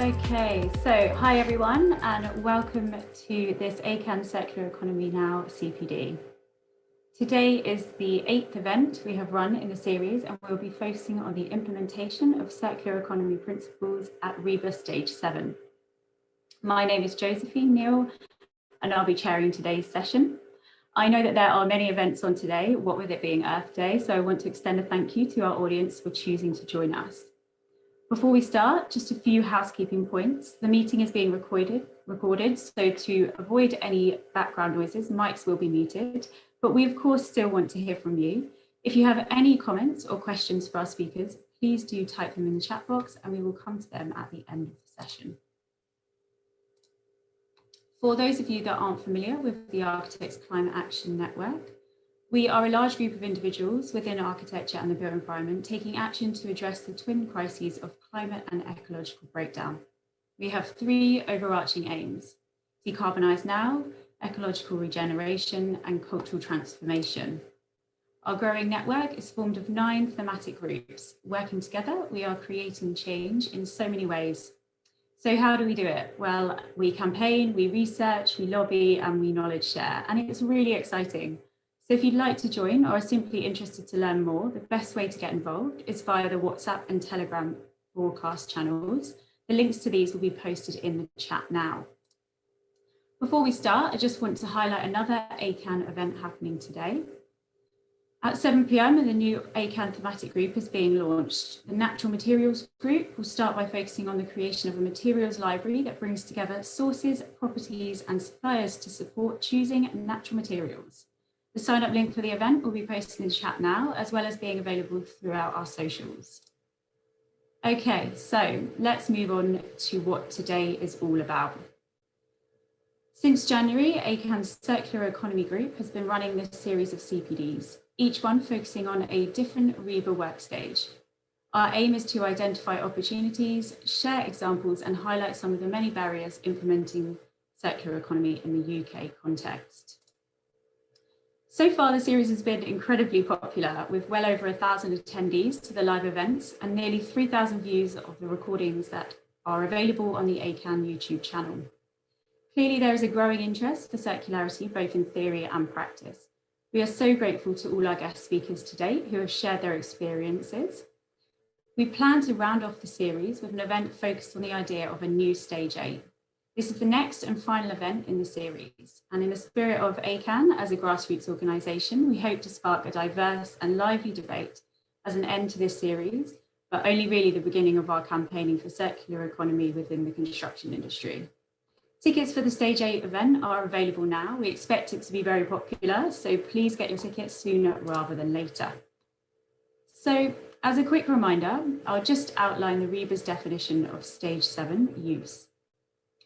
Okay, so hi everyone and welcome to this ACAN Circular Economy Now CPD. Today is the 8th event we have run in the series and we'll be focusing on the implementation of circular economy principles at RIBA Stage 7. My name is Josephine Neal and I'll be chairing today's session. I know that there are many events on today, what with it being Earth Day, so I want to extend a thank you to our audience for choosing to join us. Before we start, just a few housekeeping points. The meeting is being recorded, so to avoid any background noises, mics will be muted, but we of course still want to hear from you. If you have any comments or questions for our speakers, please do type them in the chat box and we will come to them at the end of the session. For those of you that aren't familiar with the Architects Climate Action Network, we are a large group of individuals within architecture and the built environment taking action to address the twin crises of climate and ecological breakdown. We have 3 overarching aims: decarbonise now, ecological regeneration, and cultural transformation. Our growing network is formed of 9 thematic groups. Working together, we are creating change in so many ways. So how do we do it? Well, we campaign, we research, we lobby, and we knowledge share, and it's really exciting. So if you'd like to join or are simply interested to learn more, the best way to get involved is via the WhatsApp and Telegram broadcast channels. The links to these will be posted in the chat now. Before we start, I just want to highlight another ACAN event happening today. At 7 p.m, the new ACAN thematic group is being launched. The Natural Materials group will start by focusing on the creation of a materials library that brings together sources, properties, and suppliers to support choosing natural materials. The sign-up link for the event will be posted in the chat now, as well as being available throughout our socials. Okay, so let's move on to what today is all about. Since January, ACAN's Circular Economy Group has been running this series of CPDs, each one focusing on a different RIBA work stage. Our aim is to identify opportunities, share examples, and highlight some of the many barriers implementing circular economy in the UK context. So far, the series has been incredibly popular, with well over 1,000 attendees to the live events and nearly 3,000 views of the recordings that are available on the ACAN YouTube channel. Clearly, there is a growing interest for circularity, both in theory and practice. We are so grateful to all our guest speakers to date who have shared their experiences. We plan to round off the series with an event focused on the idea of a new Stage 8. This is the next and final event in the series, and in the spirit of ACAN as a grassroots organisation, we hope to spark a diverse and lively debate as an end to this series, but only really the beginning of our campaigning for circular economy within the construction industry. Tickets for the Stage 8 event are available now. We expect it to be very popular, so please get your tickets sooner rather than later. So, as a quick reminder, I'll just outline the RIBA's definition of Stage 7 use.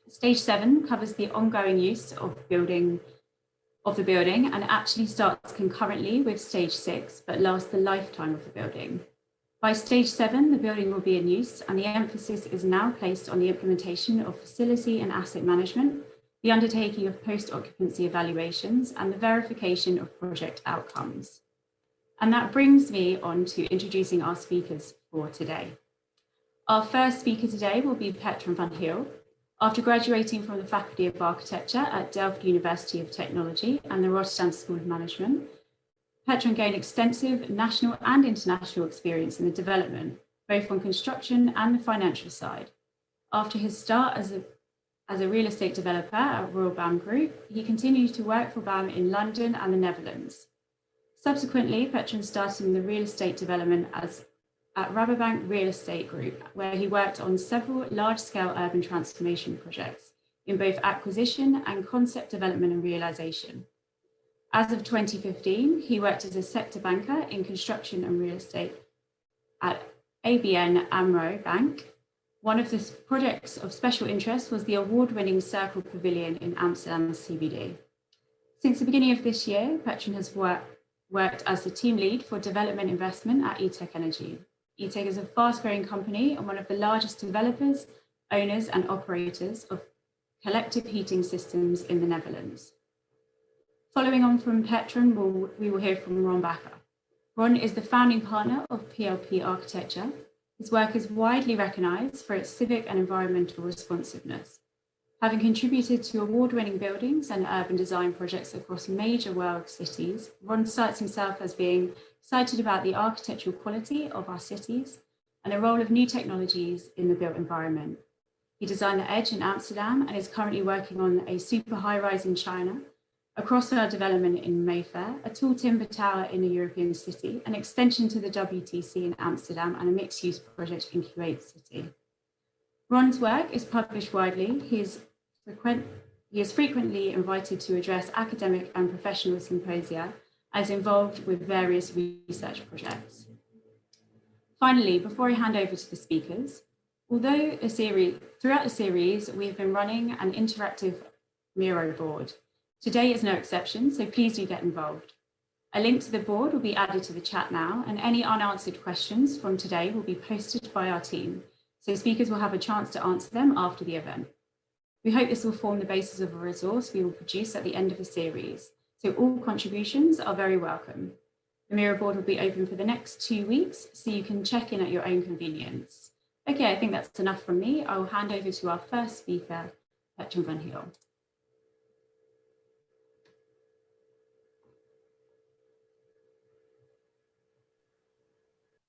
Stage 7 covers the ongoing use of the building and actually starts concurrently with Stage 6, but lasts the lifetime of the building. By Stage 7, the building will be in use and the emphasis is now placed on the implementation of facility and asset management, the undertaking of post-occupancy evaluations, and the verification of project outcomes. And that brings me on to introducing our speakers for today. Our first speaker today will be Petran van Heel. After graduating from the Faculty of Architecture at Delft University of Technology and the Rotterdam School of Management, Petran gained extensive national and international experience in the development, both on construction and the financial side. After his start as a real estate developer at Royal BAM Group, he continued to work for BAM in London and the Netherlands. Subsequently, Petran started in the real estate development at Rabobank Real Estate Group, where he worked on several large-scale urban transformation projects in both acquisition and concept development and realisation. As of 2015, he worked as a sector banker in construction and real estate at ABN AMRO Bank. One of the projects of special interest was the award-winning Circle Pavilion in Amsterdam CBD. Since the beginning of this year, Petran has worked as the team lead for development investment at Eteck Energy. Eteck is a fast-growing company and one of the largest developers, owners and operators of collective heating systems in the Netherlands. Following on from Petran, we will hear from Bakker. Ron is the founding partner of PLP Architecture. His work is widely recognised for its civic and environmental responsiveness. Having contributed to award-winning buildings and urban design projects across major world cities, Ron cites himself as being excited about the architectural quality of our cities and the role of new technologies in the built environment. He designed the Edge in Amsterdam and is currently working on a super high-rise in China, a crossrail development in Mayfair, a tall timber tower in a European city, an extension to the WTC in Amsterdam, and a mixed-use project in Kuwait City. Ron's work is published widely. He is frequently invited to address academic and professional symposia as involved with various research projects. Finally, before I hand over to the speakers, throughout the series, we've been running an interactive Miro board. Today is no exception, so please do get involved. A link to the board will be added to the chat now, and any unanswered questions from today will be posted by our team, so speakers will have a chance to answer them after the event. We hope this will form the basis of a resource we will produce at the end of the series, so all contributions are very welcome. The Miro board will be open for the next 2 weeks, so you can check in at your own convenience. Okay, I think that's enough from me. I will hand over to our first speaker, Petran van Heel.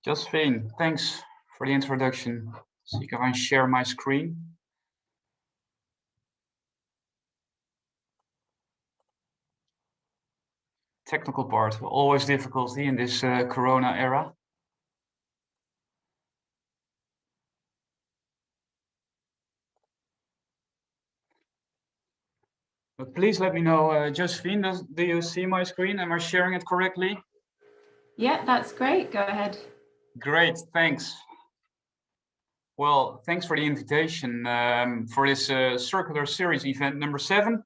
Josephine, thanks for the introduction. So you can share my screen. Technical part, always difficulty in this Corona era. But please let me know, Josephine, do you see my screen? Am I sharing it correctly? Yeah, that's great. Go ahead. Great, thanks. Well, thanks for the invitation for this circular series event number 7.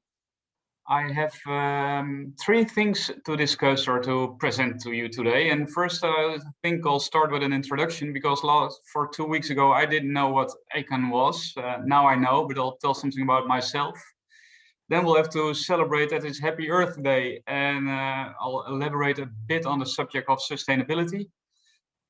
I have 3 things to discuss or to present to you today. And first, I think I'll start with an introduction because for 2 weeks ago, I didn't know what ACAN was. Now I know, but I'll tell something about myself. Then we'll have to celebrate that it's Happy Earth Day, and I'll elaborate a bit on the subject of sustainability.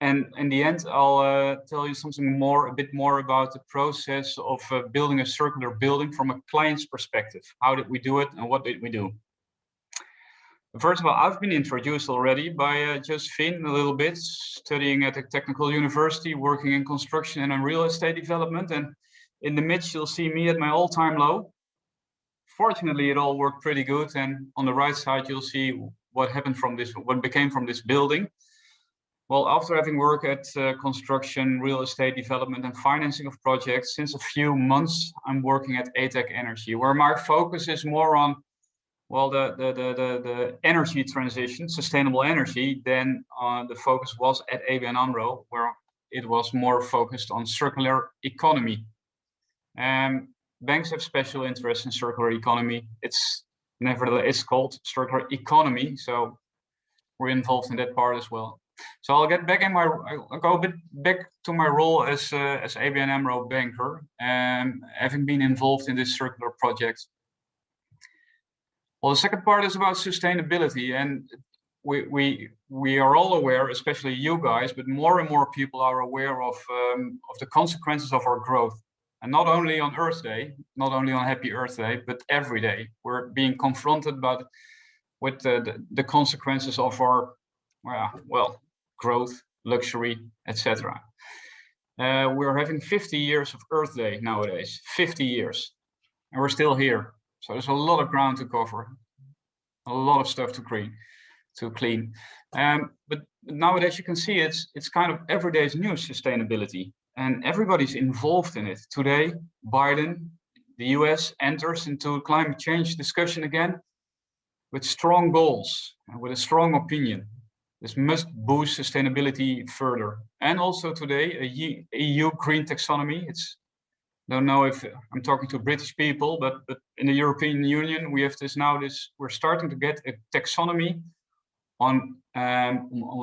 And in the end, I'll tell you something a bit more about the process of building a circular building from a client's perspective. How did we do it and what did we do? First of all, I've been introduced already by Josephine a little bit, studying at a technical university, working in construction and in real estate development. And in the midst, you'll see me at my all-time low. Fortunately, it all worked pretty good. And on the right side, you'll see what happened from this, what became from this building. Well, after having worked at construction, real estate development and financing of projects, since a few months, I'm working at Eteck Energy, where my focus is more on, well, the energy transition, sustainable energy, than the focus was at ABN AMRO, where it was more focused on circular economy. Banks have special interest in circular economy. It's nevertheless called circular economy, so we're involved in that part as well. So I'll get back I'll go a bit back to my role as ABN AMRO banker, having been involved in this circular project. Well, the second part is about sustainability, and we are all aware, especially you guys, but more and more people are aware of the consequences of our growth. And not only on Earth Day, not only on Happy Earth Day, but every day we're being confronted with the consequences of our, well, growth, luxury, etc. We're having 50 years of Earth Day nowadays, 50 years, and we're still here. So there's a lot of ground to cover, a lot of stuff to clean. But nowadays you can see it's kind of everyday's news, sustainability, and everybody's involved in it. Today, Biden, the US, enters into climate change discussion again with strong goals and with a strong opinion. This must boost sustainability further. And also today, a EU green taxonomy. Don't know if I'm talking to British people, but in the European Union, we have we're starting to get a taxonomy on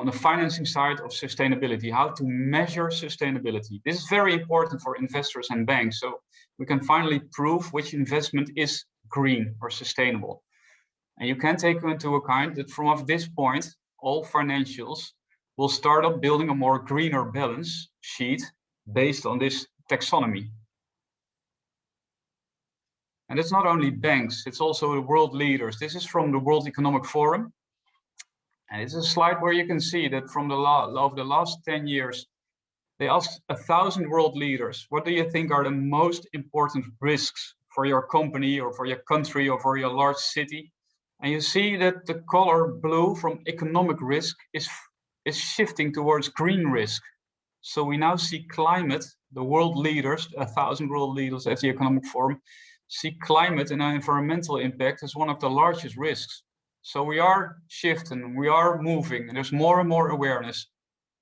the financing side of sustainability, how to measure sustainability. This is very important for investors and banks, so we can finally prove which investment is green or sustainable. And you can take into account that from this point, all financials will start up building a more greener balance sheet based on this taxonomy. And it's not only banks, it's also the world leaders. This is from the World Economic Forum. And it's a slide where you can see that from over the last 10 years, they asked 1,000 world leaders, what do you think are the most important risks for your company or for your country or for your large city? And you see that the color blue from economic risk is shifting towards green risk. So we now see climate, the world leaders, 1,000 world leaders at the Economic Forum, see climate and environmental impact as one of the largest risks. So we are shifting, we are moving, and there's more and more awareness.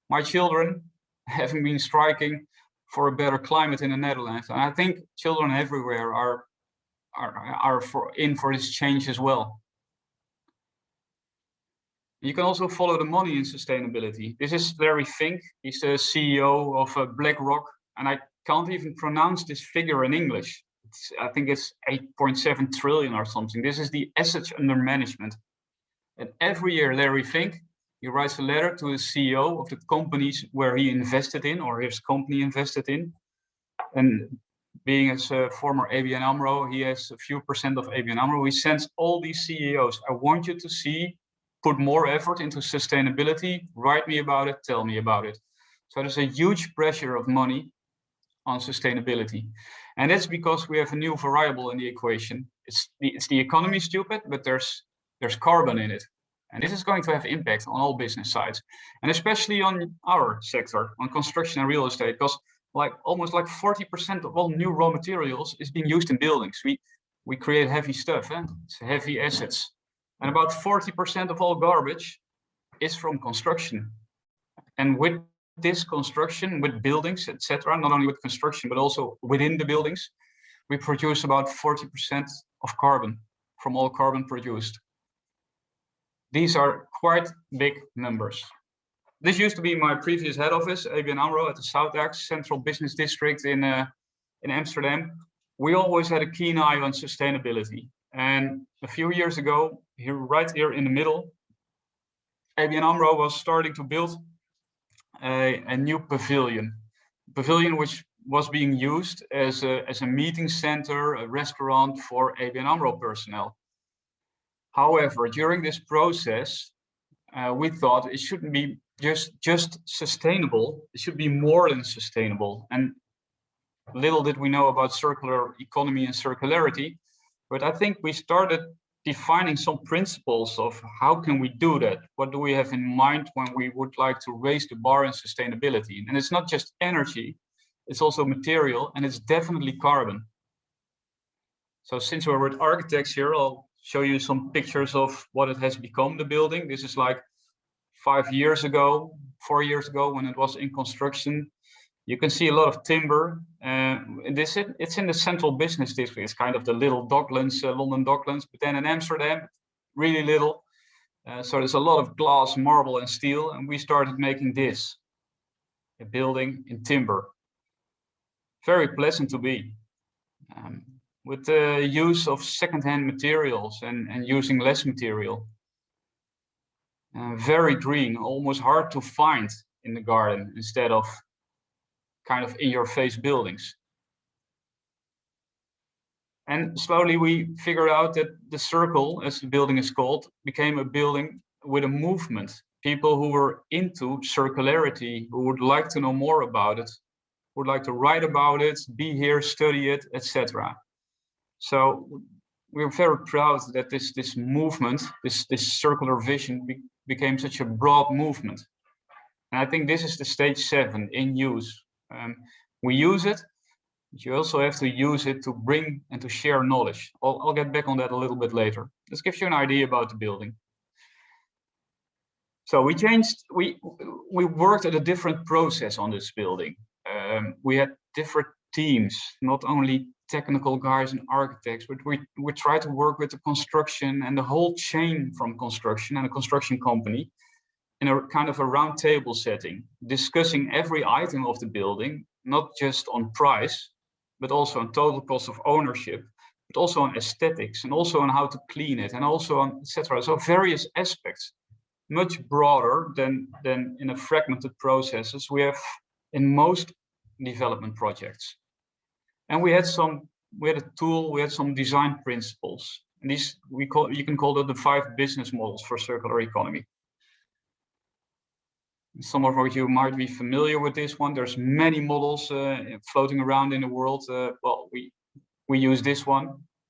My children having been striking for a better climate in the Netherlands, and I think children everywhere are in for this change as well. You can also follow the money in sustainability. This is Larry Fink. He's the CEO of BlackRock, and I can't even pronounce this figure in English. I think it's 8.7 trillion or something. This is the assets under management. And every year, Larry Fink, he writes a letter to the CEO of the companies where he invested in or his company invested in. And being as a former ABN AMRO, he has a few percent of ABN AMRO. He sends all these CEOs, I want you to put more effort into sustainability, write me about it, tell me about it. So there's a huge pressure of money on sustainability. And that's because we have a new variable in the equation. It's the economy, stupid, but there's carbon in it. And this is going to have impact on all business sides, and especially on our sector, on construction and real estate, because almost 40% of all new raw materials is being used in buildings. We create heavy stuff, it's heavy assets. And about 40% of all garbage is from construction. And with this construction, with buildings, etc., not only with construction, but also within the buildings, we produce about 40% of carbon from all carbon produced. These are quite big numbers. This used to be my previous head office, ABN AMRO, at the South-Ex Central Business District in Amsterdam. We always had a keen eye on sustainability. And a few years ago, right here in the middle, ABN AMRO was starting to build a new pavilion which was being used as a meeting center, a restaurant for ABN AMRO personnel. However, during this process, we thought it shouldn't be just sustainable, it should be more than sustainable. And little did we know about circular economy and circularity, but I think we started defining some principles of how can we do that? What do we have in mind when we would like to raise the bar in sustainability? And it's not just energy, it's also material, and it's definitely carbon. So since we're with architects here, I'll show you some pictures of what it has become, the building. This is like 4 years ago, when it was in construction. You can see a lot of timber. It's in the central business district. It's kind of the little Docklands, London Docklands, but then in Amsterdam, really little. So there's a lot of glass, marble, and steel, and we started making this, a building in timber. Very pleasant to be. With the use of second-hand materials and using less material. Very green, almost hard to find in the garden instead of kind of in-your-face buildings. And slowly we figured out that the Circle, as the building is called, became a building with a movement. People who were into circularity, who would like to know more about it, would like to write about it, be here, study it, etc. So we're very proud that this movement, this circular vision became such a broad movement. And I think this is the stage 7 in use. We use it, but you also have to use it to bring and to share knowledge. I'll get back on that a little bit later. This gives you an idea about the building. So we worked at a different process on this building. We had different teams, not only technical guys and architects, but we try to work with the construction and the whole chain from construction and a construction company in a kind of a round table setting, discussing every item of the building, not just on price, but also on total cost of ownership, but also on aesthetics, and also on how to clean it, and also on etc. So various aspects, much broader than in a fragmented processes. We have in most development projects. And we had a tool, we had some design principles. And these you can call them the 5 business models for circular economy. Some of you might be familiar with this one. There's many models floating around in the world. Well, we use this one,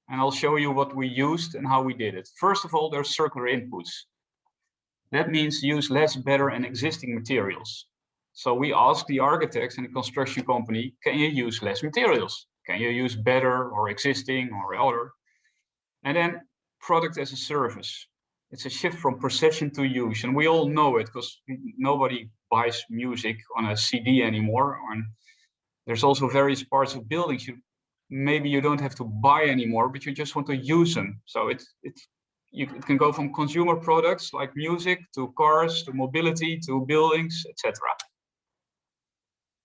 and I'll show you what we used and how we did it. First of all, there's circular inputs. That means use less, better, and existing materials. So we ask the architects and the construction company, can you use less materials? Can you use better or existing or other? And then product as a service. It's a shift from possession to use. And we all know it because nobody buys music on a CD anymore. And there's also various parts of buildings maybe you don't have to buy anymore, but you just want to use them. So it can go from consumer products like music to cars to mobility to buildings, etc.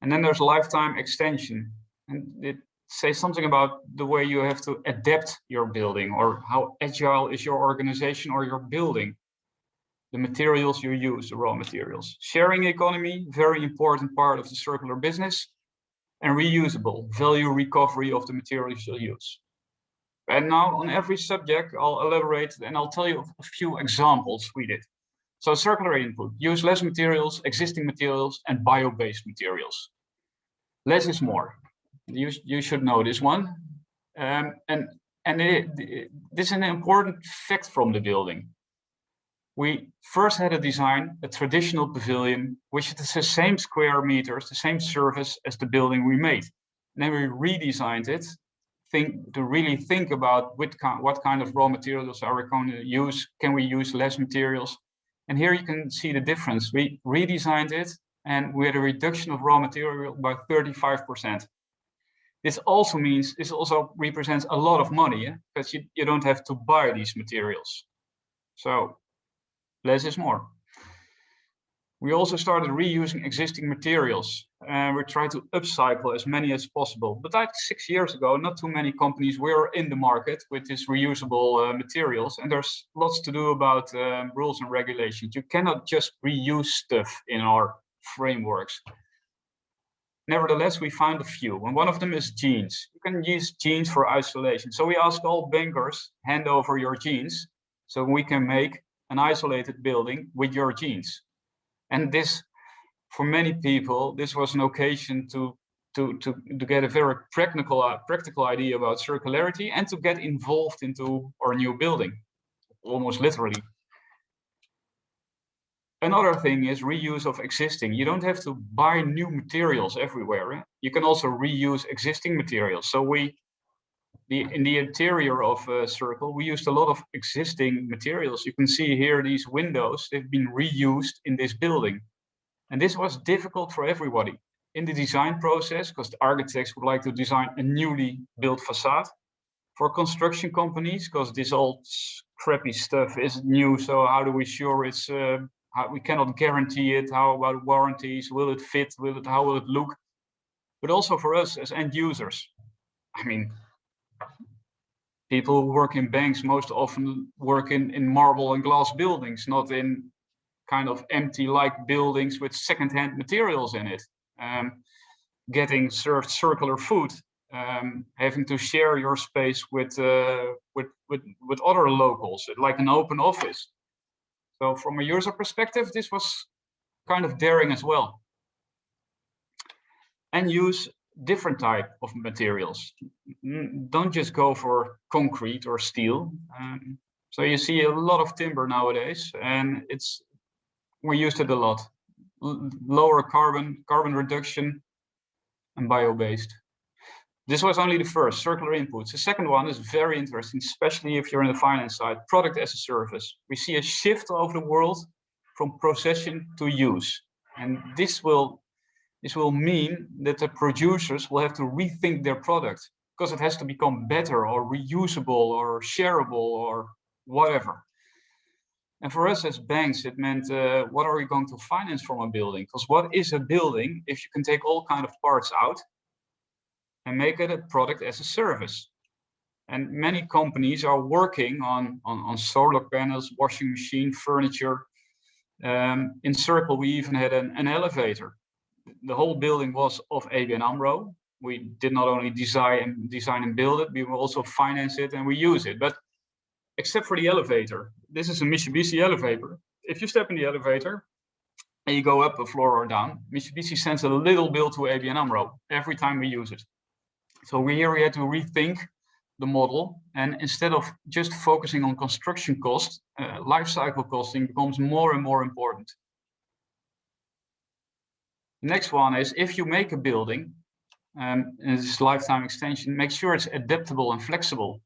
And then there's lifetime extension, and it says something about the way you have to adapt your building, or how agile is your organization or your building. The materials you use, the raw materials. Sharing economy, very important part of the circular business. And reusable, value recovery of the materials you use. And now on every subject, I'll elaborate and I'll tell you a few examples we did. So circular input, use less materials, existing materials, and bio-based materials. Less is more. You should know this one. This is an important fact from the building. We first had a design, a traditional pavilion, which is the same square meters, the same surface as the building we made. And then we redesigned it, to really think about what kind of raw materials are we going to use? Can we use less materials? And here you can see the difference. We redesigned it, and we had a reduction of raw material by 35%. This also represents a lot of money, because you don't have to buy these materials. So less is more. We also started reusing existing materials, and we tried to upcycle as many as possible. But like 6 years ago, not too many companies were in the market with these reusable materials, and there's lots to do about rules and regulations. You cannot just reuse stuff in our frameworks. Nevertheless, we found a few, and one of them is jeans. You can use jeans for isolation. So we asked all bankers, hand over your jeans, so we can make an isolated building with your jeans. And this, for many people, this was an occasion to get a very practical idea about circularity and to get involved into our new building, almost literally. Another thing is reuse of existing. You don't have to buy new materials everywhere. You can also reuse existing materials. So in the interior of Circle, we used a lot of existing materials. You can see here these windows, they've been reused in this building. And this was difficult for everybody in the design process, because the architects would like to design a newly built facade. For construction companies, because this old crappy stuff isn't new, so how do we sure it's, we cannot guarantee it, how about warranties, will it fit, how will it look? But also for us as end users. I mean, people who work in banks most often work in marble and glass buildings, not in kind of empty-like buildings with second-hand materials in it. Getting served circular food, having to share your space with other locals, like an open office. So from a user perspective, this was kind of daring as well. And use different type of materials. Don't just go for concrete or steel. So you see a lot of timber nowadays, and we used it a lot. Lower carbon reduction, and bio-based. This was only the first, circular inputs. The second one is very interesting, especially if you're in the finance side, product as a service. We see a shift over the world from possession to use. And this will mean that the producers will have to rethink their product, because it has to become better or reusable or shareable or whatever. And for us as banks, it meant, what are we going to finance from a building? Because what is a building if you can take all kind of parts out and make it a product as a service? And many companies are working on solar panels, washing machine, furniture. In Circle, we even had an elevator. the whole building was of ABN AMRO. We did not only design and build it, we will also finance it and we use it. But except for the elevator, this is a Mitsubishi elevator. If you step in the elevator and you go up a floor or down, Mitsubishi sends a little bill to ABN AMRO every time we use it. So we had to rethink the model, and instead of just focusing on construction cost, life cycle costing becomes more and more important. The next one is, if you make a building, and this lifetime extension, make sure it's adaptable and flexible.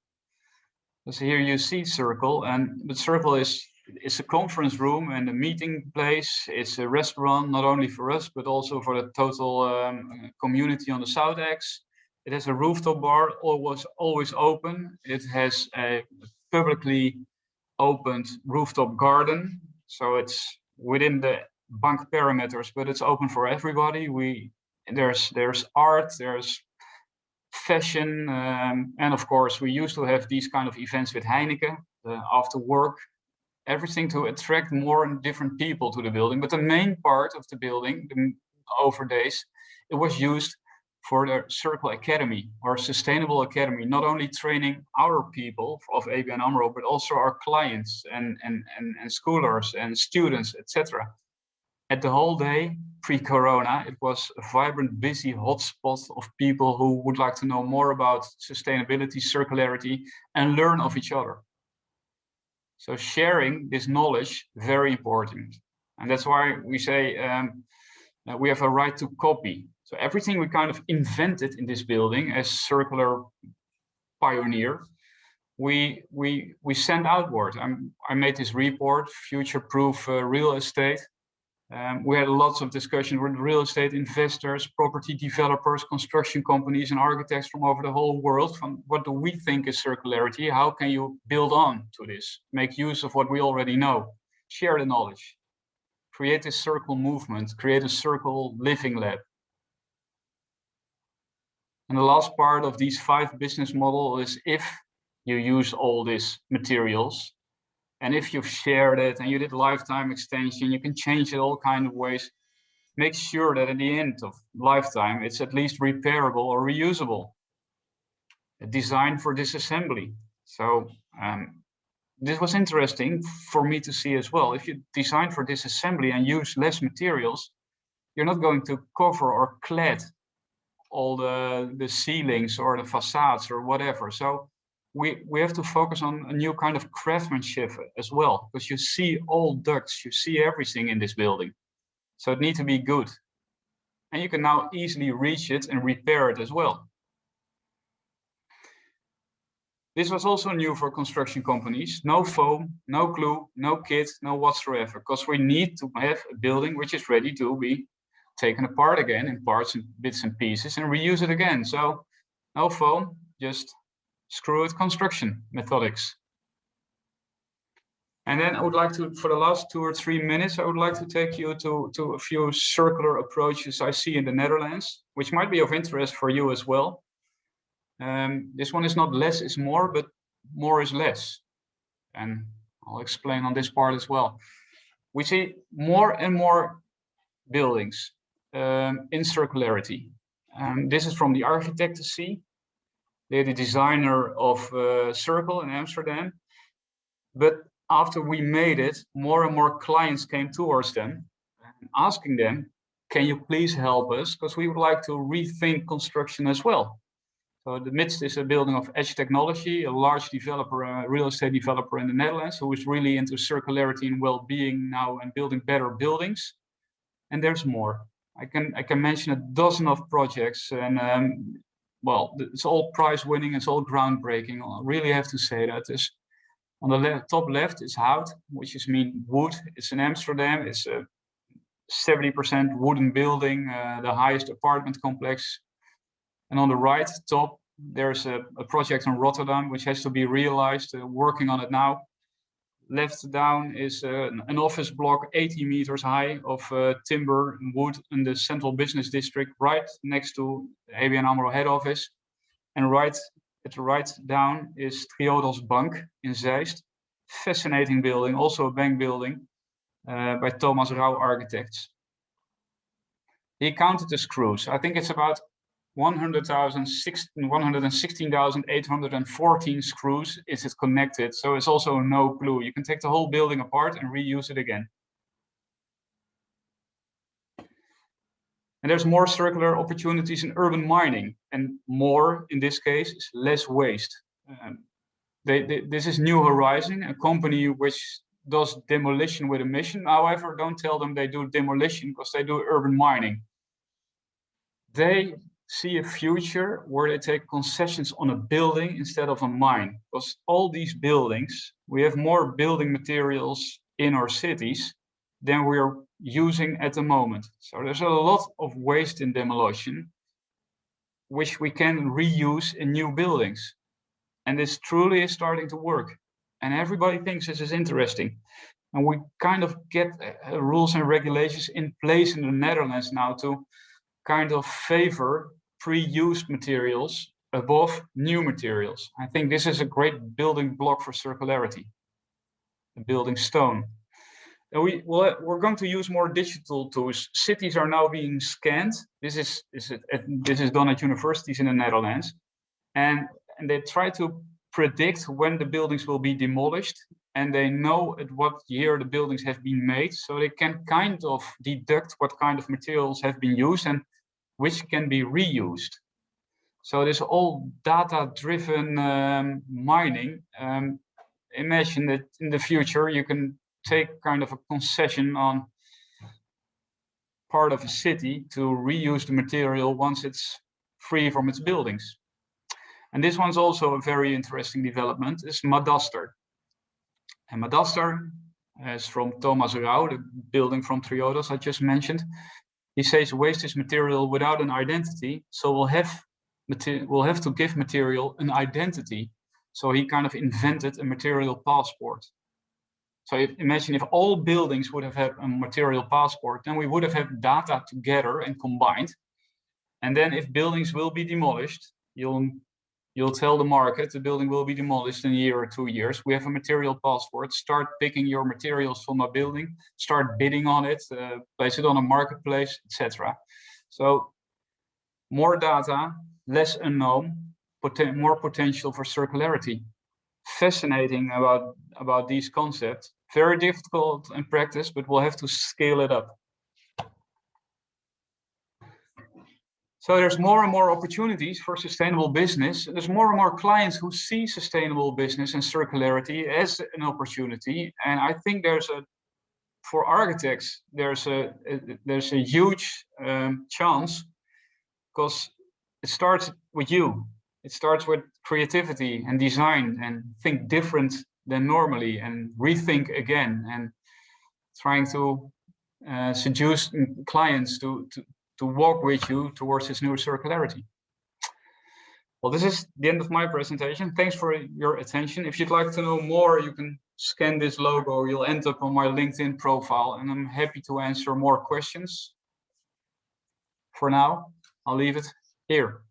So here you see Circle, and the Circle it's a conference room and a meeting place. It's a restaurant, not only for us, but also for the total community on the South X. It has a rooftop bar, always open. It has a publicly opened rooftop garden. So it's within the bank parameters, but it's open for everybody. There's art, there's fashion, and of course we used to have these kind of events with Heineken after work, everything to attract more and different people to the building. But the main part of the building, over days, it was used for the Circle Academy or Sustainable Academy, not only training our people of ABN AMRO, but also our clients and schoolers and students, etc. At the whole day, pre-corona, it was a vibrant, busy hotspot of people who would like to know more about sustainability, circularity, and learn of each other. So sharing this knowledge, very important. And that's why we say that we have a right to copy. So everything we kind of invented in this building as circular pioneer, we send outward. I made this report, future-proof real estate. We had lots of discussion with real estate investors, property developers, construction companies, and architects from over the whole world. From what do we think is circularity? How can you build on to this? Make use of what we already know. Share the knowledge. Create a circle movement. Create a circle living lab. And the last part of these 5 business models is, if you use all these materials, and if you've shared it and you did lifetime extension, you can change it all kinds of ways. Make sure that at the end of lifetime, it's at least repairable or reusable. A design for disassembly. So this was interesting for me to see as well. If you design for disassembly and use less materials, you're not going to cover or clad all the ceilings or the facades or whatever. So we have to focus on a new kind of craftsmanship as well, because you see all ducts, you see everything in this building. So it needs to be good. And you can now easily reach it and repair it as well. This was also new for construction companies. No foam, no glue, no kit, no whatsoever, because we need to have a building which is ready to be taken apart again in parts and bits and pieces and reuse it again. So no foam, just screw it construction methodics. And then I would like to, for the last 2 or 3 minutes, I would like to take you to a few circular approaches I see in the Netherlands, which might be of interest for you as well. This one is not less is more, but more is less. And I'll explain on this part as well. We see more and more buildings in circularity. This is from the architect to see. They're the designer of Circle in Amsterdam. But after we made it, more and more clients came towards them, asking them, can you please help us? Because we would like to rethink construction as well. So the midst is a building of Edge Technology, a large developer, a real estate developer in the Netherlands, who is really into circularity and well-being now and building better buildings. And there's more. I can mention a dozen of projects, and well, it's all prize-winning, it's all groundbreaking. I really have to say that. On the top left is Hout, which is mean wood. It's in Amsterdam. It's a 70% wooden building, the highest apartment complex. And on the right top, there's a project in Rotterdam, which has to be realized, working on it now. Left down is an office block, 80 meters high, of timber and wood in the central business district, right next to the ABN AMRO head office. And right at the right down is Triodos Bank in Zeist. Fascinating building, also a bank building by Thomas Rauw Architects. He counted the screws. I think it's about 116,814 screws is it connected. So it's also no glue. You can take the whole building apart and reuse it again. And there's more circular opportunities in urban mining, and more in this case is less waste. This is New Horizon, a company which does demolition with a mission. However, don't tell them they do demolition because they do urban mining. They see a future where they take concessions on a building instead of a mine, because all these buildings, we have more building materials in our cities than we are using at the moment. So there's a lot of waste in demolition, which we can reuse in new buildings. And this truly is starting to work. And everybody thinks this is interesting. And we kind of get rules and regulations in place in the Netherlands now to kind of favor pre-used materials above new materials. I think this is a great building block for circularity, the building stone. And we're going to use more digital tools. Cities are now being scanned. This is done at universities in the Netherlands. And they try to predict when the buildings will be demolished, and they know at what year the buildings have been made, so they can kind of deduct what kind of materials have been used and which can be reused. So this all data-driven mining, imagine that in the future you can take kind of a concession on part of a city to reuse the material once it's free from its buildings. And this one's also a very interesting development, is Madaster. And Madaster is from Thomas Rauw, the building from Triodos I just mentioned. He says waste is material without an identity, so we'll have to give material an identity. So he kind of invented a material passport. So imagine if all buildings would have had a material passport, then we would have had data together and combined. And then if buildings will be demolished, you'll tell the market the building will be demolished in a year or 2 years. We have a material passport. Start picking your materials from a building, start bidding on it, place it on a marketplace, etc. So more data, less unknown, more potential for circularity. Fascinating about these concepts. Very difficult in practice, but we'll have to scale it up. So there's more and more opportunities for sustainable business. There's more and more clients who see sustainable business and circularity as an opportunity. And I think for architects, there's a huge chance, because it starts with you. It starts with creativity and design, and think different than normally and rethink again, and trying to seduce clients to walk with you towards this new circularity. Well, this is the end of my presentation. Thanks for your attention. If you'd like to know more, you can scan this logo. You'll end up on my LinkedIn profile, and I'm happy to answer more questions. For now, I'll leave it here.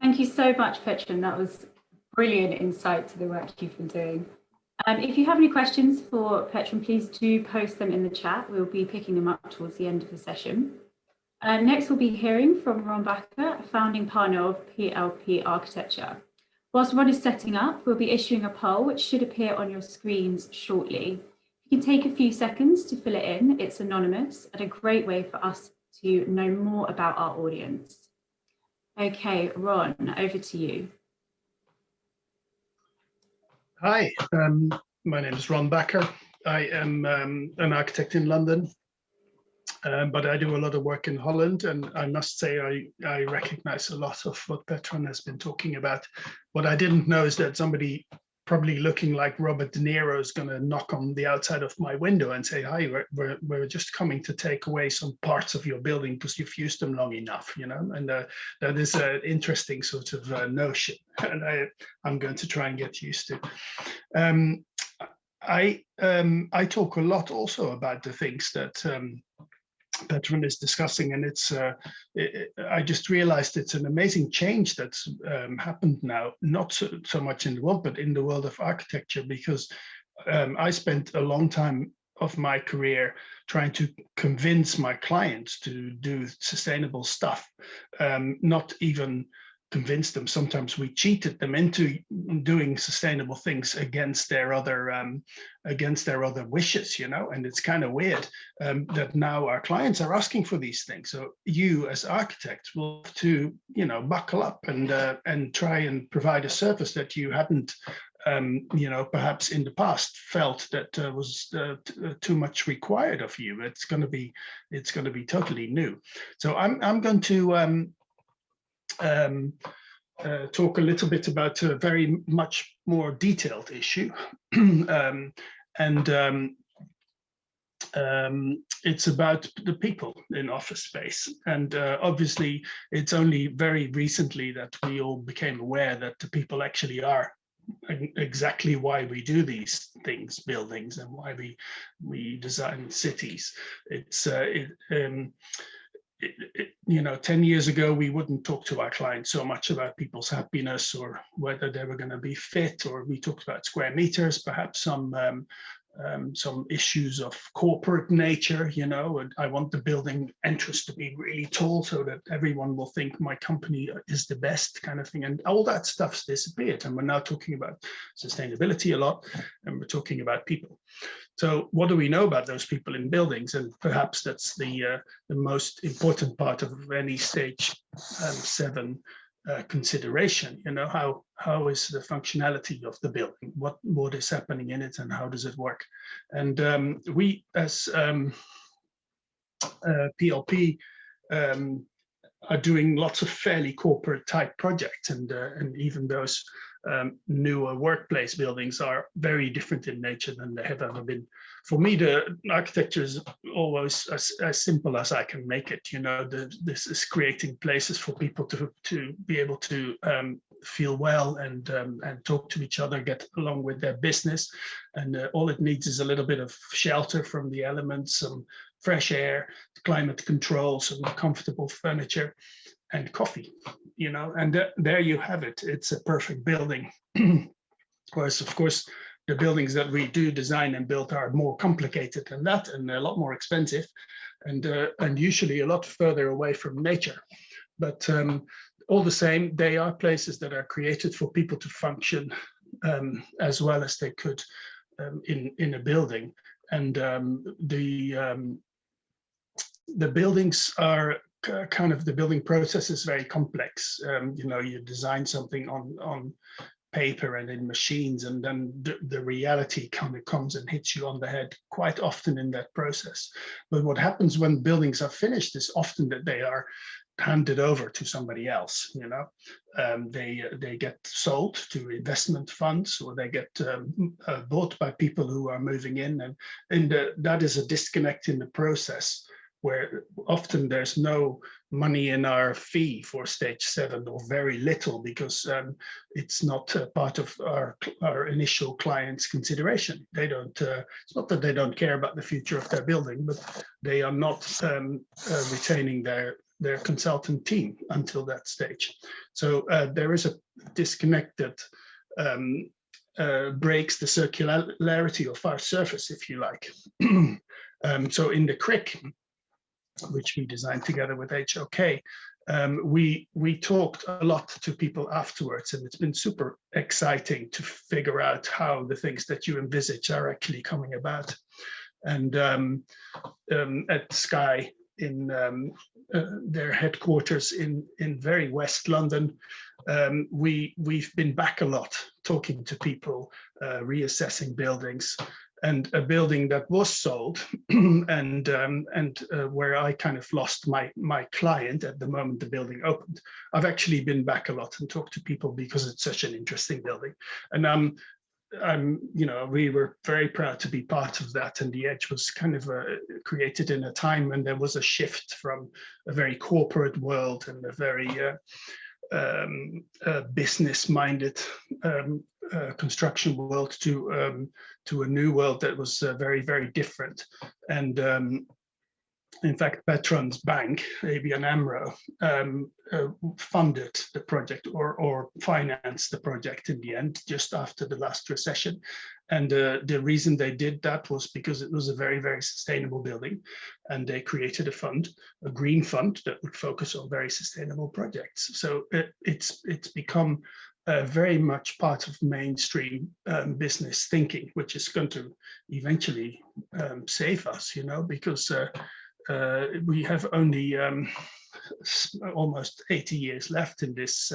Thank you so much, Petran. That was brilliant insight to the work you've been doing. If you have any questions for Petran, please do post them in the chat. We'll be picking them up towards the end of the session. Next, we'll be hearing from Ron Bakker, a founding partner of PLP Architecture. Whilst Ron is setting up, we'll be issuing a poll which should appear on your screens shortly. You can take a few seconds to fill it in. It's anonymous and a great way for us to know more about our audience. Okay, Ron, over to you. Hi, my name is Ron Bakker. I am an architect in London, but I do a lot of work in Holland, and I must say I recognize a lot of what Petran has been talking about. What I didn't know is that somebody probably looking like Robert De Niro is going to knock on the outside of my window and say, hi, we're just coming to take away some parts of your building because you've used them long enough, you know, and that is an interesting sort of notion, and I'm going to try and get used to. I talk a lot also about the things that Petran is discussing, and I just realized it's an amazing change that's happened now, not so much in the world, but in the world of architecture, because I spent a long time of my career trying to convince my clients to do sustainable stuff, not even convince them. Sometimes we cheated them into doing sustainable things against their other wishes, and it's kind of weird that now our clients are asking for these things. So you as architects will have to, buckle up and try and provide a service that you hadn't perhaps in the past felt that was too much required of you. It's going to be totally new. So I'm going to talk a little bit about a very much more detailed issue, it's about the people in office space. And obviously, it's only very recently that we all became aware that the people actually are exactly why we do these things, buildings, and why we design cities. It's 10 years ago, we wouldn't talk to our clients so much about people's happiness or whether they were going to be fit, or we talked about square meters, perhaps some issues of corporate nature, and I want the building entrance to be really tall so that everyone will think my company is the best, kind of thing. And all that stuff's disappeared. And we're now talking about sustainability a lot, and we're talking about people. So what do we know about those people in buildings? And perhaps that's the most important part of any stage 7 consideration. How is the functionality of the building? What is happening in it, and how does it work? And we, as PLP, are doing lots of fairly corporate type projects, and even those newer workplace buildings are very different in nature than they have ever been. For me, the architecture is always as simple as I can make it. This is creating places for people to be able to feel well and talk to each other, get along with their business, and all it needs is a little bit of shelter from the elements, some fresh air, climate control, some comfortable furniture, and coffee. And there you have it. It's a perfect building. Whereas, of course, the buildings that we do design and build are more complicated than that, and a lot more expensive, and usually a lot further away from nature. But all the same, they are places that are created for people to function as well as they could in a building. And the buildings are kind of, the building process is very complex. You design something on paper and in machines, and then the reality kind of comes and hits you on the head quite often in that process. But what happens when buildings are finished is often that they are handed over to somebody else. They get sold to investment funds, or they get bought by people who are moving in, and that is a disconnect in the process, where often there's no money in our fee for stage 7, or very little, because it's not part of our initial client's consideration. They don't. It's not that they don't care about the future of their building, but they are not retaining their consultant team until that stage. So there is a disconnect that breaks the circularity of our surface, if you like. So in the CRIC, which we designed together with HOK, we talked a lot to people afterwards, and it's been super exciting to figure out how the things that you envisage are actually coming about. And at Sky, in their headquarters in very West London, we've been back a lot, talking to people, reassessing buildings. And a building that was sold, and where I kind of lost my client at the moment the building opened. I've actually been back a lot and talked to people because it's such an interesting building. And we were very proud to be part of that. And the Edge was kind of created in a time when there was a shift from a very corporate world and a very business-minded construction world to a new world that was very, very different. And in fact, Petran's bank, ABN AMRO, funded the project or financed the project in the end, just after the last recession. And the reason they did that was because it was a very, very sustainable building. And they created a fund, a green fund that would focus on very sustainable projects. So it's become very much part of mainstream business thinking, which is going to eventually save us, you know, because we have only almost 80 years left in this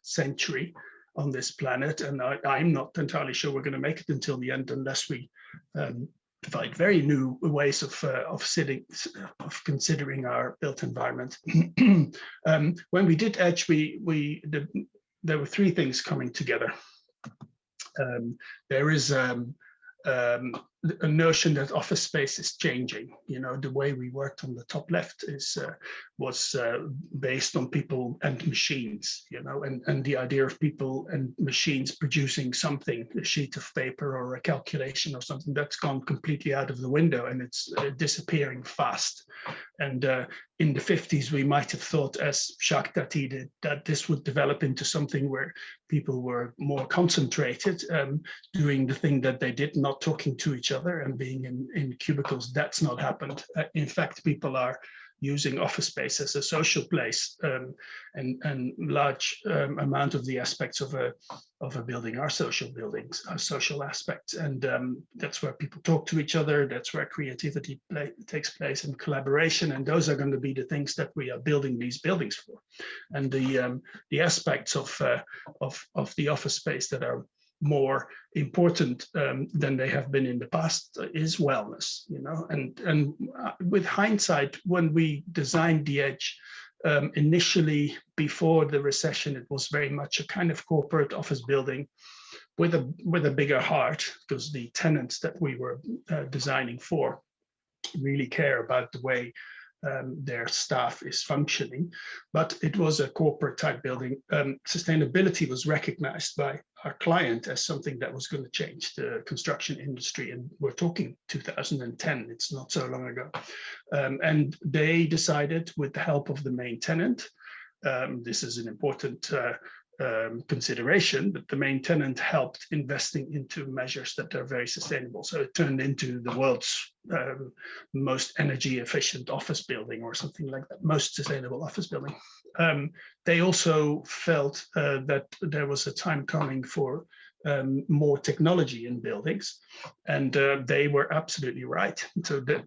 century on this planet, and I'm not entirely sure we're going to make it until the end unless we find very new ways of considering our built environment. When we did Edge, there were three things coming together. There is a notion that office space is changing. You know, the way we worked on the top left was based on people and machines, you know, and the idea of people and machines producing something, a sheet of paper or a calculation or something, that's gone completely out of the window, and it's disappearing fast. And in the 50s, we might have thought, as Jacques Tati did, that this would develop into something where people were more concentrated, doing the thing that they did, not talking to each other and being in cubicles. That's not happened. In fact, people are using office space as a social place, and large amount of the aspects of a building are social buildings, are social aspects, and that's where people talk to each other. That's where creativity takes place and collaboration, and those are going to be the things that we are building these buildings for. And the aspects of the office space that are more important than they have been in the past is wellness, you know. And with hindsight, when we designed the Edge, initially before the recession, it was very much a kind of corporate office building with a bigger heart, because the tenants that we were designing for really care about the way their staff is functioning, but it was a corporate type building. Sustainability was recognized by our client as something that was going to change the construction industry, and we're talking 2010, it's not so long ago. And they decided, with the help of the main tenant, this is an important consideration, that the main tenant helped investing into measures that are very sustainable. So it turned into the world's most energy efficient office building or something like that, most sustainable office building. They also felt that there was a time coming for more technology in buildings, and they were absolutely right. So that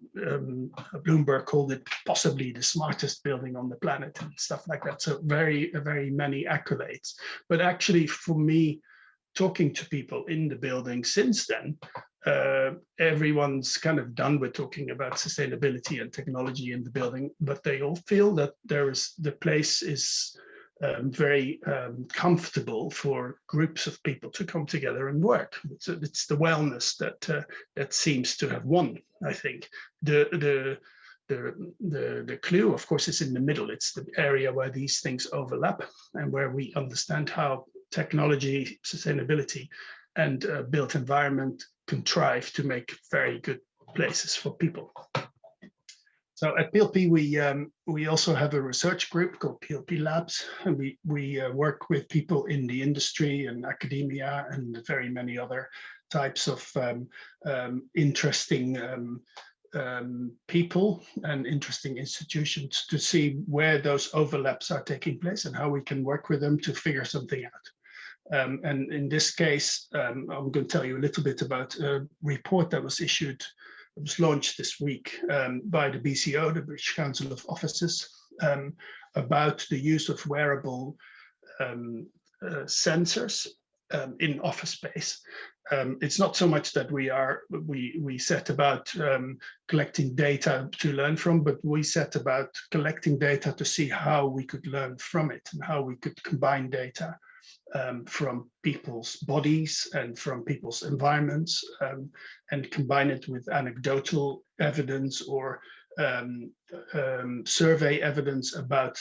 Bloomberg called it possibly the smartest building on the planet and stuff like that. So very many accolades. But actually, for me, talking to people in the building since then, everyone's kind of done with talking about sustainability and technology in the building, but they all feel that the place is very comfortable for groups of people to come together and work. It's the wellness that seems to have won, I think. The clue, of course, is in the middle. It's the area where these things overlap and where we understand how technology, sustainability, and built environment contrive to make very good places for people. So at PLP, we also have a research group called PLP Labs, and we work with people in the industry and academia and very many other types of interesting people and interesting institutions to see where those overlaps are taking place and how we can work with them to figure something out. And in this case, I'm going to tell you a little bit about a report that was issued. It was launched this week by the BCO, the British Council of Offices, about the use of wearable sensors in office space. It's not so much that we set about collecting data to learn from, but we set about collecting data to see how we could learn from it and how we could combine data from people's bodies and from people's environments, and combine it with anecdotal evidence or survey evidence about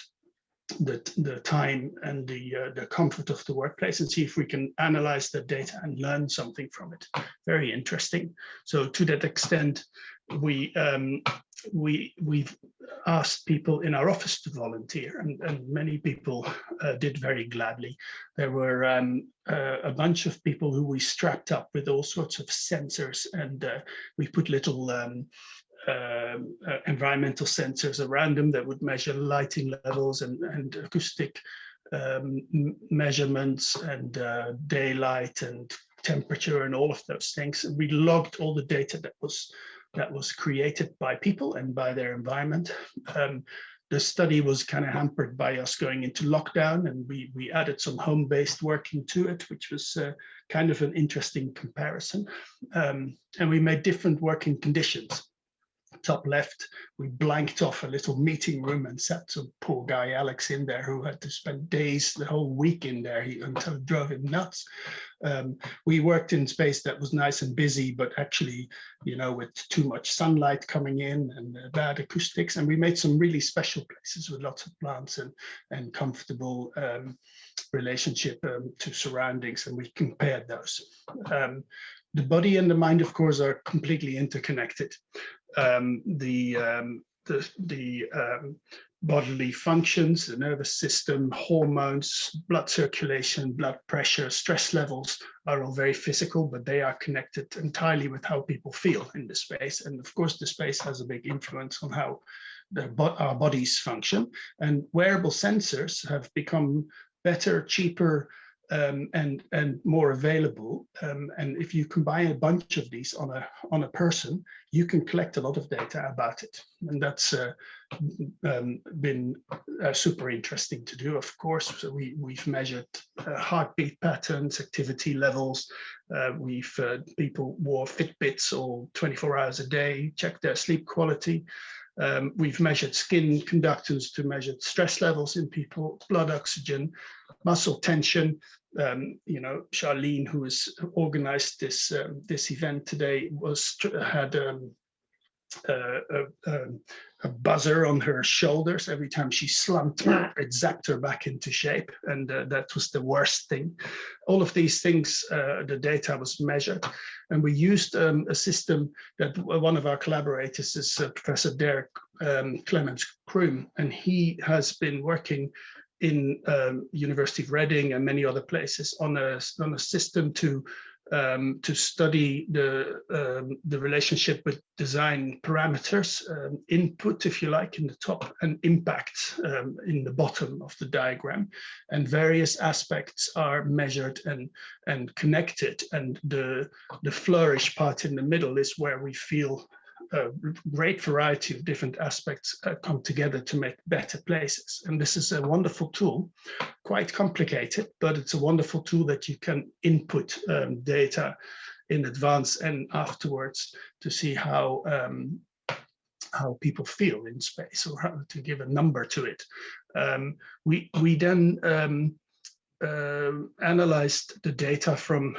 the time and the comfort of the workplace, and see if we can analyze the data and learn something from it. Very interesting. So to that extent, we we've asked people in our office to volunteer, and many people did very gladly. There were a bunch of people who we strapped up with all sorts of sensors, and we put little environmental sensors around them that would measure lighting levels and acoustic measurements and daylight and temperature and all of those things. And we logged all the data that was created by people and by their environment. The study was kind of hampered by us going into lockdown, and we added some home-based working to it, which was kind of an interesting comparison. And we made different working conditions. Top left, we blanked off a little meeting room and sat some poor guy Alex in there who had to spend days, the whole week in there until it drove him nuts. We worked in space that was nice and busy, but actually, you know, with too much sunlight coming in and bad acoustics. And we made some really special places with lots of plants and comfortable relationship to surroundings, and we compared those. The body and the mind, of course, are completely interconnected. The bodily functions, the nervous system, hormones, blood circulation, blood pressure, stress levels are all very physical, but they are connected entirely with how people feel in the space. And of course, the space has a big influence on how our bodies function. And wearable sensors have become better, cheaper, and more available. And if you combine a bunch of these on a person, you can collect a lot of data about it. And that's been super interesting to do, of course. So we've measured heartbeat patterns, activity levels. People wore Fitbits all 24 hours a day, checked their sleep quality. We've measured skin conductance to measure stress levels in people, blood oxygen, muscle tension. You know, Charlene, who has organized this event today, had a buzzer on her shoulders every time she slumped. It zapped her back into shape, and that was the worst thing. All of these things, the data was measured, and we used a system that one of our collaborators is Professor Derek Clements-Kroom, and he has been working in University of Reading and many other places on a system to study the relationship with design parameters, input, if you like, in the top, and impact in the bottom of the diagram. And various aspects are measured and connected. And the flourish part in the middle is where we feel a great variety of different aspects come together to make better places. And this is a wonderful tool, quite complicated, but it's a wonderful tool that you can input data in advance and afterwards to see how people feel in space, or how to give a number to it. We then analyzed the data from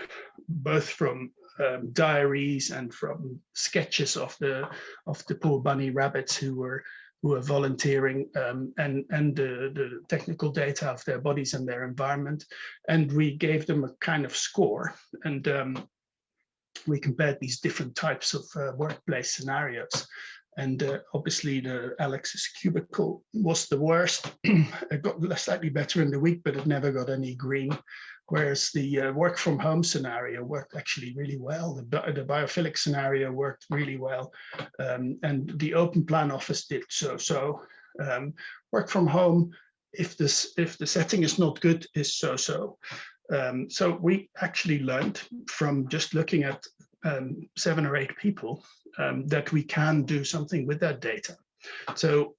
diaries and from sketches of the poor bunny rabbits who were volunteering, and the technical data of their bodies and their environment, and we gave them a kind of score, and we compared these different types of workplace scenarios. And obviously the Alex's cubicle was the worst. It got slightly better in the week, but it never got any green. Whereas the work from home scenario worked actually really well. The biophilic scenario worked really well. And the open plan office did so. Work from home, if the setting is not good, is so. So we actually learned from just looking at 7 or 8 people that we can do something with that data. So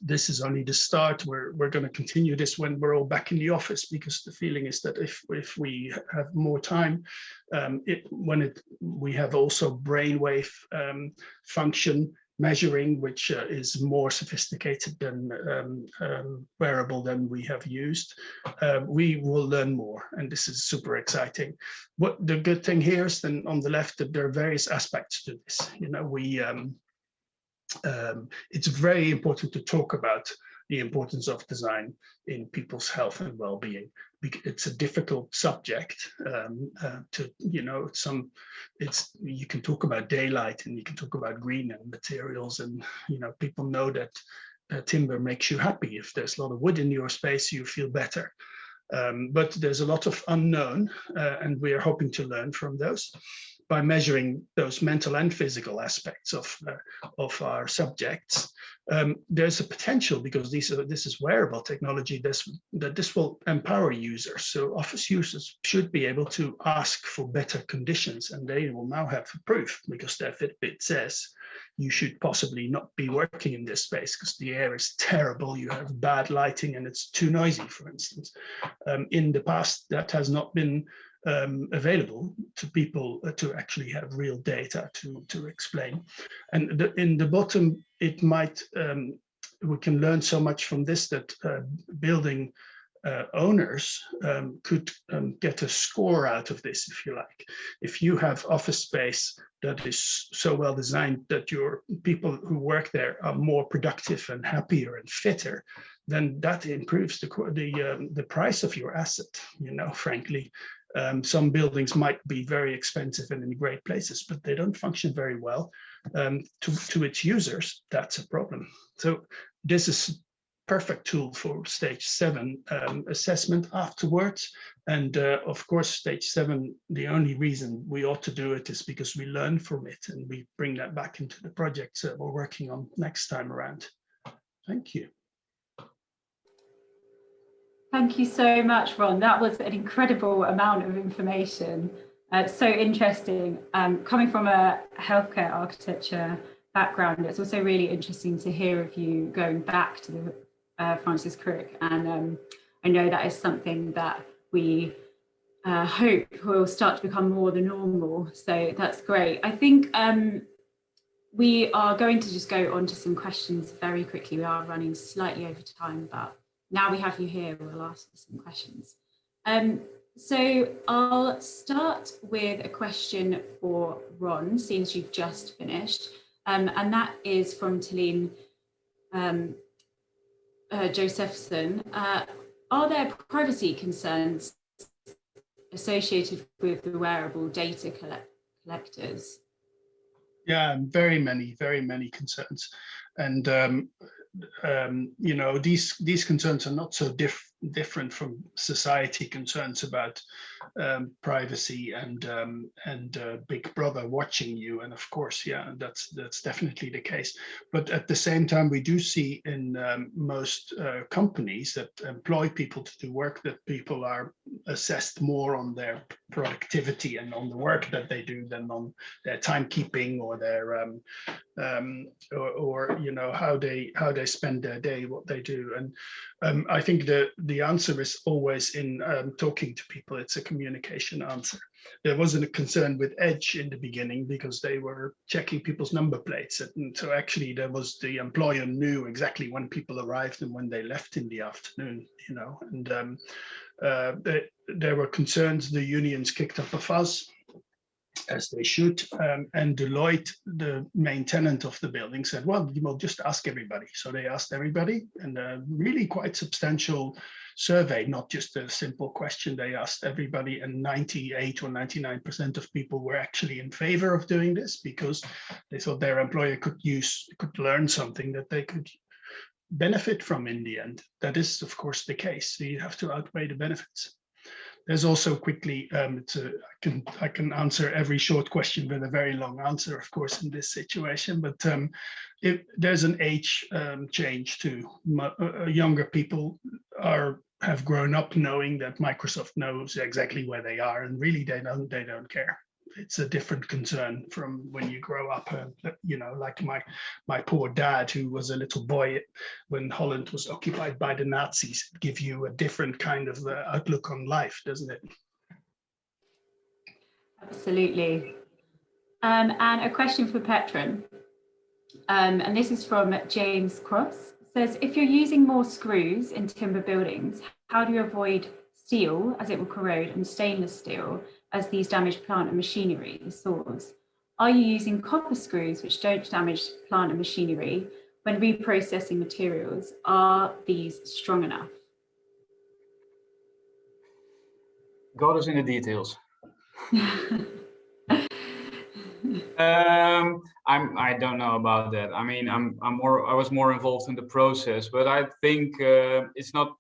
this is only the start. We're going to continue this when we're all back in the office, because the feeling is that if we have more time, we have also brainwave function measuring, which is more sophisticated than wearable than we have used. We will learn more, and this is super exciting. What the good thing here is, then on the left, that there are various aspects to this. You know, it's very important to talk about the importance of design in people's health and well-being. it's a difficult subject to, you know, you can talk about daylight and you can talk about green and materials, and, you know, people know that timber makes you happy. If there's a lot of wood in your space, you feel better. But there's a lot of unknown, and we are hoping to learn from those by measuring those mental and physical aspects of our subjects. There's a potential, because this is wearable technology, that this will empower users. So office users should be able to ask for better conditions, and they will now have proof, because their Fitbit says you should possibly not be working in this space because the air is terrible, you have bad lighting, and it's too noisy, for instance. In the past, that has not been available to people to actually have real data to explain. And in the bottom, it might, we can learn so much from this that building owners could get a score out of this, if you like. If you have office space that is so well designed that your people who work there are more productive and happier and fitter, then that improves the price of your asset. You know, frankly, some buildings might be very expensive and in great places, but they don't function very well to its users. That's a problem. So this is perfect tool for stage 7 assessment afterwards. And of course, stage 7, the only reason we ought to do it is because we learn from it and we bring that back into the projects that we're working on next time around. Thank you. Thank you so much, Ron. That was an incredible amount of information. So interesting. Coming from a healthcare architecture background, it's also really interesting to hear of you going back to the Francis Crick, and I know that is something that we hope will start to become more the normal, so that's great. I think we are going to just go on to some questions very quickly. We are running slightly over time, but now we have you here, we'll ask you some questions. So I'll start with a question for Ron, since you've just finished, and that is from Talene Josephson. Are there privacy concerns associated with the wearable data collectors? Yeah, very many concerns. And you know, these concerns are not so different from society concerns about privacy and Big Brother watching you. And of course, yeah, that's definitely the case. But at the same time, we do see in most companies that employ people to do work that people are assessed more on their productivity and on the work that they do than on their timekeeping or their or you know, how they spend their day, what they do. And I think the answer is always in talking to people. It's a communication answer. There wasn't a concern with Edge in the beginning because they were checking people's number plates, and so actually there was, the employer knew exactly when people arrived and when they left in the afternoon, you know. And there were concerns. The unions kicked up a fuss, as they should, and Deloitte, the main tenant of the building, said, well, you will just ask everybody. So they asked everybody, and a really quite substantial survey, not just a simple question. They asked everybody, and 98 or 99% of people were actually in favor of doing this because they thought their employer could learn something that they could benefit from in the end. That is, of course, the case. So you have to outweigh the benefits. There's also quickly, I can answer every short question with a very long answer, of course, in this situation, but if there's an age change too. Younger people have grown up knowing that Microsoft knows exactly where they are, and really they don't care. It's a different concern from when you grow up, you know, like my poor dad, who was a little boy when Holland was occupied by the Nazis. It gives you a different kind of outlook on life, doesn't it? Absolutely. And a question for Petran, and this is from James Cross. It says, if you're using more screws in timber buildings, how do you avoid steel, as it will corrode, and stainless steel, as these damage plant and machinery, the saws? Are you using copper screws which don't damage plant and machinery when reprocessing materials? Are these strong enough? God is in the details. I don't know about that. I mean, I was more involved in the process, but I think it's not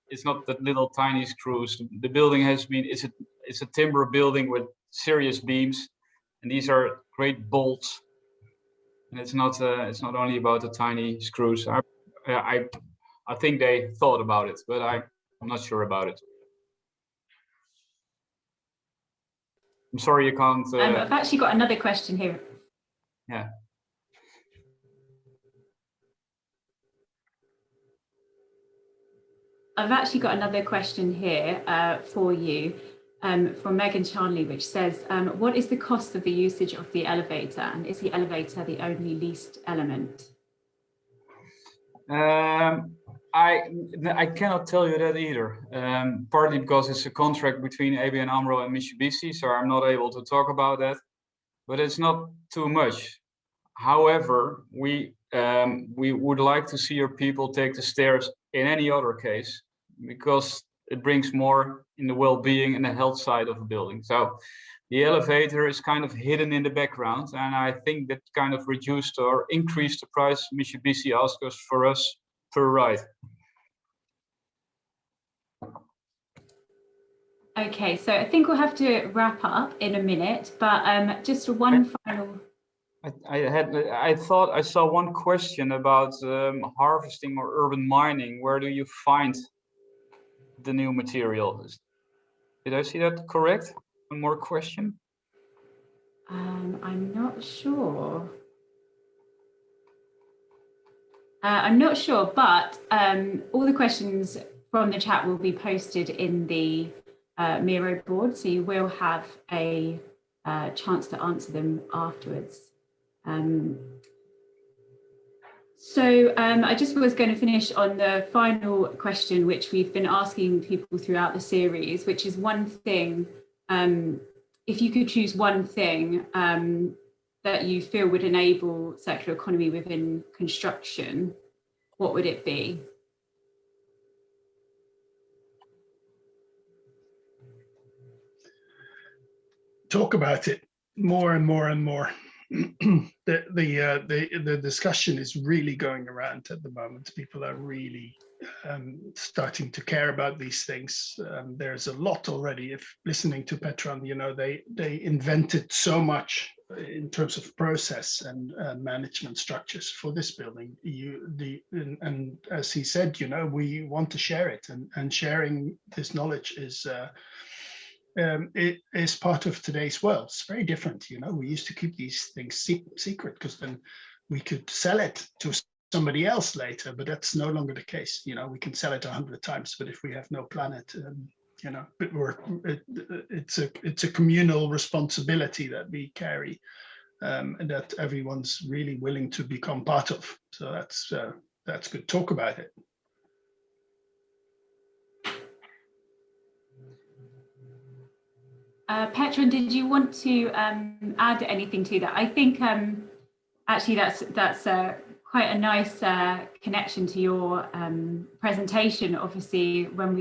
that little tiny screws. The building it's a timber building with serious beams, and these are great bolts. And it's not only about the tiny screws. I think they thought about it, but I'm not sure about it. I'm sorry you can't. I've actually got another question here. Yeah. I've actually got another question here for you from Megan Charnley, which says, what is the cost of the usage of the elevator? And is the elevator the only leased element? I cannot tell you that either, partly because it's a contract between ABN AMRO and Mitsubishi, so I'm not able to talk about that, but it's not too much. However, we would like to see your people take the stairs in any other case, because it brings more in the well-being and the health side of a building. So the elevator is kind of hidden in the background, and I think that kind of reduced or increased the price Mitsubishi asked us for us per ride. Okay, so I think we'll have to wrap up in a minute, but just one final. I thought I saw one question about harvesting or urban mining. Where do you find the new material? Did I see that correct? One more question. I'm not sure. I'm not sure, but all the questions from the chat will be posted in the Miro board, so you will have a chance to answer them afterwards. So I just was going to finish on the final question, which we've been asking people throughout the series, which is one thing, if you could choose one thing that you feel would enable circular economy within construction, what would it be? Talk about it more and more and more. The discussion is really going around at the moment. People are really starting to care about these things. There's a lot already. If listening to Petran, you know, they invented so much in terms of process and management structures for this building. And as he said, you know, we want to share it, and sharing this knowledge is. It is part of today's world. It's very different. You know, we used to keep these things secret because then we could sell it to somebody else later, but that's no longer the case. You know, we can sell it 100 times, but if we have no planet, you know, it's a communal responsibility that we carry, and that everyone's really willing to become part of. So that's good. Talk about it. Petran, did you want to add anything to that? I think actually that's quite a nice connection to your presentation. Obviously, when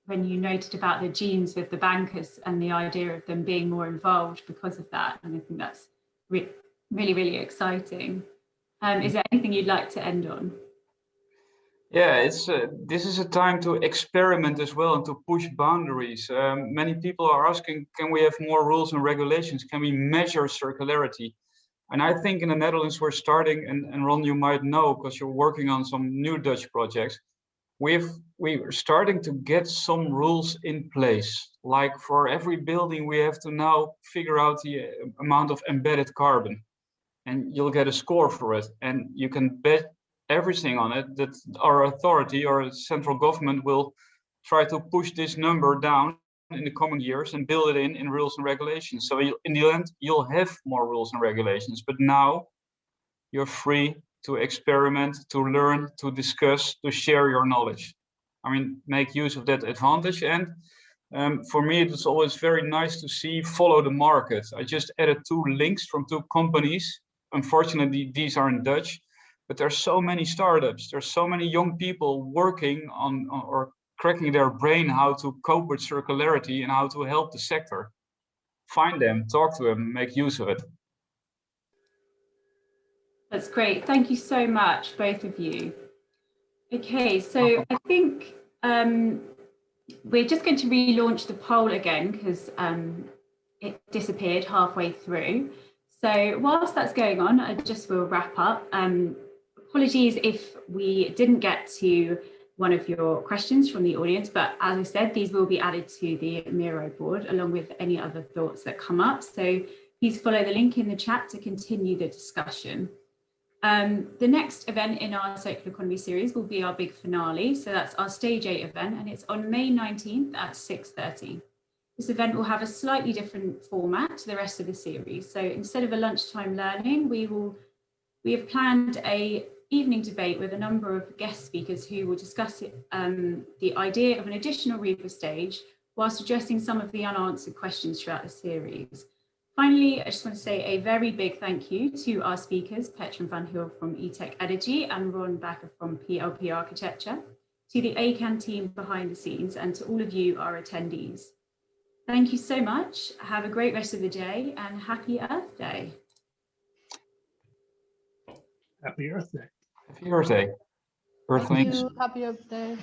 you noted about the genes with the bankers and the idea of them being more involved because of that, and I think that's really, really exciting. Is there anything you'd like to end on? Yeah, this is a time to experiment as well and to push boundaries. Many people are asking, can we have more rules and regulations? Can we measure circularity? And I think in the Netherlands we're starting, and Ron, you might know because you're working on some new Dutch projects. We're starting to get some rules in place. Like for every building, we have to now figure out the amount of embedded carbon, and you'll get a score for it. And you can bet everything on it that our authority or central government will try to push this number down in the coming years and build it in rules and regulations. So in the end, you'll have more rules and regulations, but now you're free to experiment, to learn, to discuss, to share your knowledge. I mean, make use of that advantage. And for me, it's always very nice to see follow the market. I just added 2 links from 2 companies. Unfortunately, these are in Dutch. But there's so many startups, there's so many young people working on or cracking their brain how to cope with circularity and how to help the sector. Find them, talk to them, make use of it. That's great. Thank you so much, both of you. Okay, so I think we're just going to relaunch the poll again because it disappeared halfway through. So whilst that's going on, I just will wrap up. Apologies if we didn't get to one of your questions from the audience, but as I said, these will be added to the Miro board along with any other thoughts that come up. So please follow the link in the chat to continue the discussion. The next event in our Circular Economy series will be our big finale. So that's our Stage 8 event, and it's on May 19th at 6:30. This event will have a slightly different format to the rest of the series. So instead of a lunchtime learning, we have planned a evening debate with a number of guest speakers who will discuss the idea of an additional RIBA stage whilst addressing some of the unanswered questions throughout the series. Finally, I just want to say a very big thank you to our speakers, Petran van Hill from Eteck Energy and Ron Bakker from PLP Architecture, to the ACAN team behind the scenes, and to all of you, our attendees. Thank you so much. Have a great rest of the day and happy Earth Day. Happy Earth Day. Happy Earth Day. Earthlings. Thank you. Happy Earth Day.